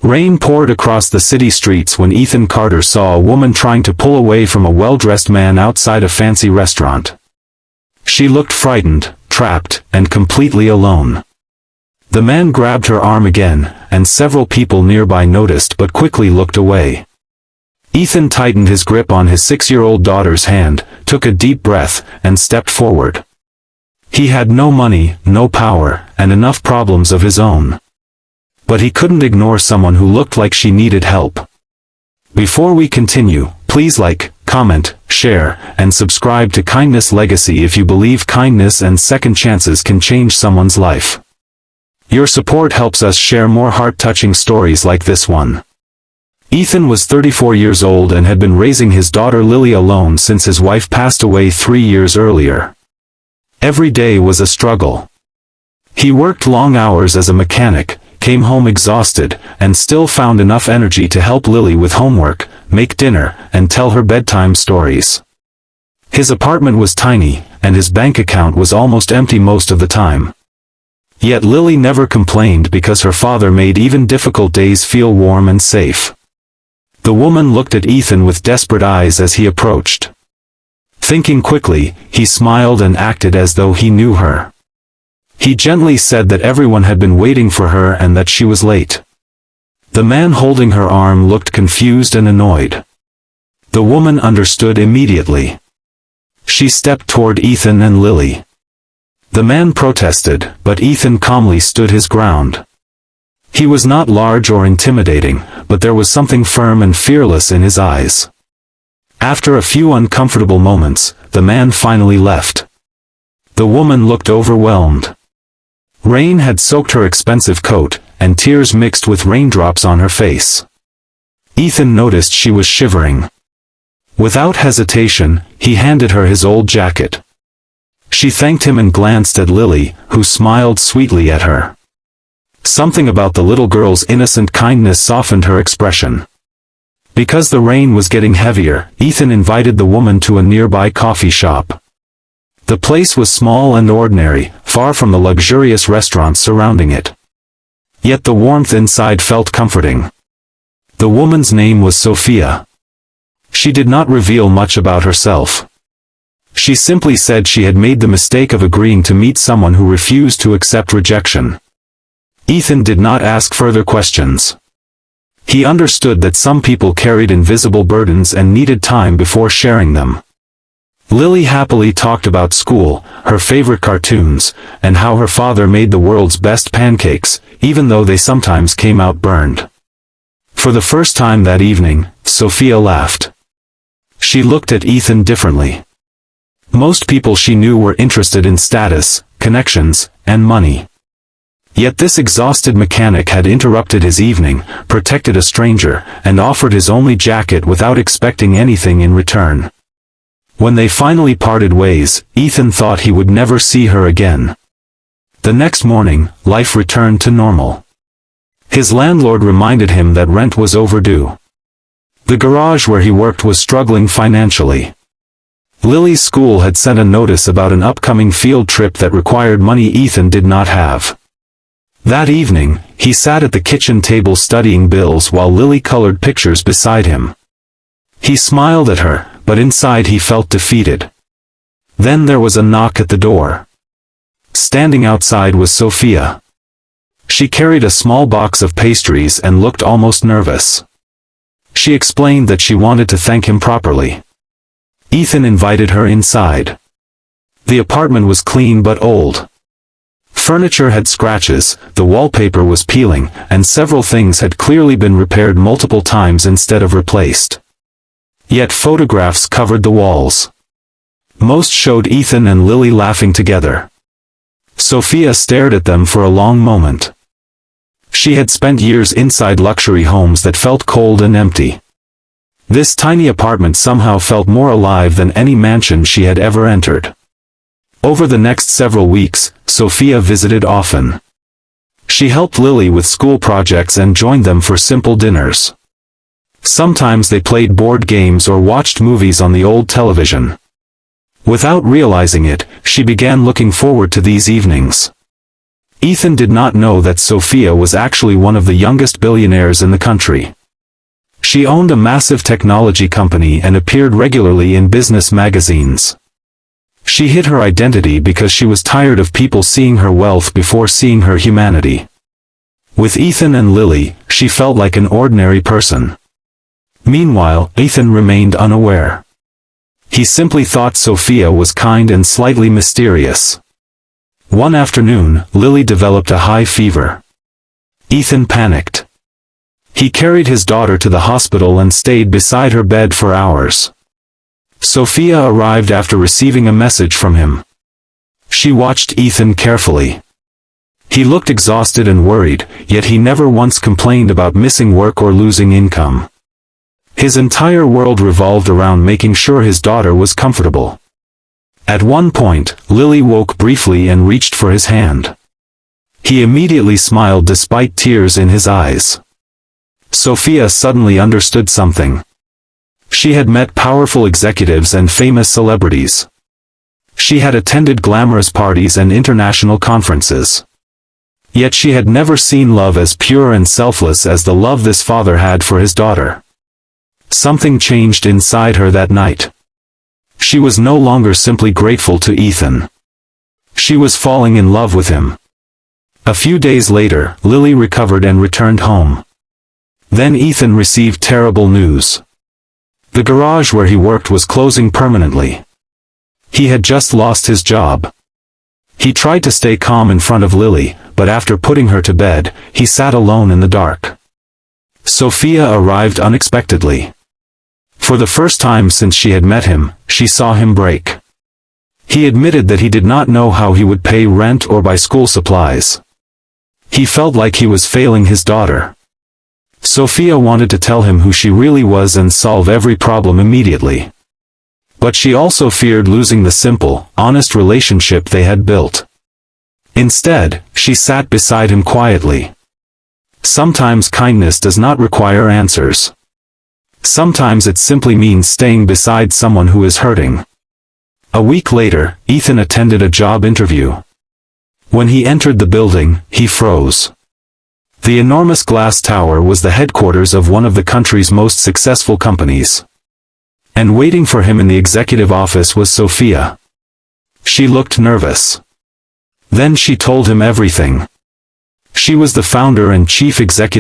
Rain poured across the city streets when Ethan Carter saw a woman trying to pull away from a well-dressed man outside a fancy restaurant. She looked frightened, trapped, and completely alone. The man grabbed her arm again, and several people nearby noticed but quickly looked away. Ethan tightened his grip on his 6-year-old daughter's hand, took a deep breath, and stepped forward. He had no money, no power, and enough problems of his own. But he couldn't ignore someone who looked like she needed help. Before we continue, please like, comment, share, and subscribe to Kindness Legacy if you believe kindness and second chances can change someone's life. Your support helps us share more heart-touching stories like this one. Ethan was 34 years old and had been raising his daughter Lily alone since his wife passed away 3 years earlier. Every day was a struggle. He worked long hours as a mechanic, came home exhausted, and still found enough energy to help Lily with homework, make dinner, and tell her bedtime stories. His apartment was tiny, and his bank account was almost empty most of the time. Yet Lily never complained because her father made even difficult days feel warm and safe. The woman looked at Ethan with desperate eyes as he approached. Thinking quickly, he smiled and acted as though he knew her. He gently said that everyone had been waiting for her and that she was late. The man holding her arm looked confused and annoyed. The woman understood immediately. She stepped toward Ethan and Lily. The man protested, but Ethan calmly stood his ground. He was not large or intimidating, but there was something firm and fearless in his eyes. After a few uncomfortable moments, the man finally left. The woman looked overwhelmed. Rain had soaked her expensive coat, and tears mixed with raindrops on her face. Ethan noticed she was shivering. Without hesitation, he handed her his old jacket. She thanked him and glanced at Lily, who smiled sweetly at her. Something about the little girl's innocent kindness softened her expression. Because the rain was getting heavier, Ethan invited the woman to a nearby coffee shop. The place was small and ordinary, far from the luxurious restaurants surrounding it. Yet the warmth inside felt comforting. The woman's name was Sophia. She did not reveal much about herself. She simply said she had made the mistake of agreeing to meet someone who refused to accept rejection. Ethan did not ask further questions. He understood that some people carried invisible burdens and needed time before sharing them. Lily happily talked about school, her favorite cartoons, and how her father made the world's best pancakes, even though they sometimes came out burned. For the first time that evening, Sophia laughed. She looked at Ethan differently. Most people she knew were interested in status, connections, and money. Yet this exhausted mechanic had interrupted his evening, protected a stranger, and offered his only jacket without expecting anything in return. When they finally parted ways, Ethan thought he would never see her again. The next morning, life returned to normal. His landlord reminded him that rent was overdue. The garage where he worked was struggling financially. Lily's school had sent a notice about an upcoming field trip that required money Ethan did not have. That evening, he sat at the kitchen table studying bills while Lily colored pictures beside him. He smiled at her, but inside he felt defeated. Then there was a knock at the door. Standing outside was Sophia. She carried a small box of pastries and looked almost nervous. She explained that she wanted to thank him properly. Ethan invited her inside. The apartment was clean but old. Furniture had scratches, the wallpaper was peeling, and several things had clearly been repaired multiple times instead of replaced. Yet photographs covered the walls. Most showed Ethan and Lily laughing together. Sophia stared at them for a long moment. She had spent years inside luxury homes that felt cold and empty. This tiny apartment somehow felt more alive than any mansion she had ever entered. Over the next several weeks, Sophia visited often. She helped Lily with school projects and joined them for simple dinners. Sometimes they played board games or watched movies on the old television. Without realizing it, she began looking forward to these evenings. Ethan did not know that Sophia was actually one of the youngest billionaires in the country. She owned a massive technology company and appeared regularly in business magazines. She hid her identity because she was tired of people seeing her wealth before seeing her humanity. With Ethan and Lily, she felt like an ordinary person. Meanwhile, Ethan remained unaware. He simply thought Sophia was kind and slightly mysterious. One afternoon, Lily developed a high fever. Ethan panicked. He carried his daughter to the hospital and stayed beside her bed for hours. Sophia arrived after receiving a message from him. She watched Ethan carefully. He looked exhausted and worried, yet he never once complained about missing work or losing income. His entire world revolved around making sure his daughter was comfortable. At one point, Lily woke briefly and reached for his hand. He immediately smiled despite tears in his eyes. Sophia suddenly understood something. She had met powerful executives and famous celebrities. She had attended glamorous parties and international conferences. Yet she had never seen love as pure and selfless as the love this father had for his daughter. Something changed inside her that night. She was no longer simply grateful to Ethan. She was falling in love with him. A few days later, Lily recovered and returned home. Then Ethan received terrible news. The garage where he worked was closing permanently. He had just lost his job. He tried to stay calm in front of Lily, but after putting her to bed, he sat alone in the dark. Sophia arrived unexpectedly. For the first time since she had met him, she saw him break. He admitted that he did not know how he would pay rent or buy school supplies. He felt like he was failing his daughter. Sophia wanted to tell him who she really was and solve every problem immediately. But she also feared losing the simple, honest relationship they had built. Instead, she sat beside him quietly. Sometimes kindness does not require answers. Sometimes it simply means staying beside someone who is hurting. A week later, Ethan attended a job interview. When he entered the building, he froze. The enormous glass tower was the headquarters of one of the country's most successful companies. And waiting for him in the executive office was Sophia. She looked nervous. Then she told him everything. She was the founder and chief executive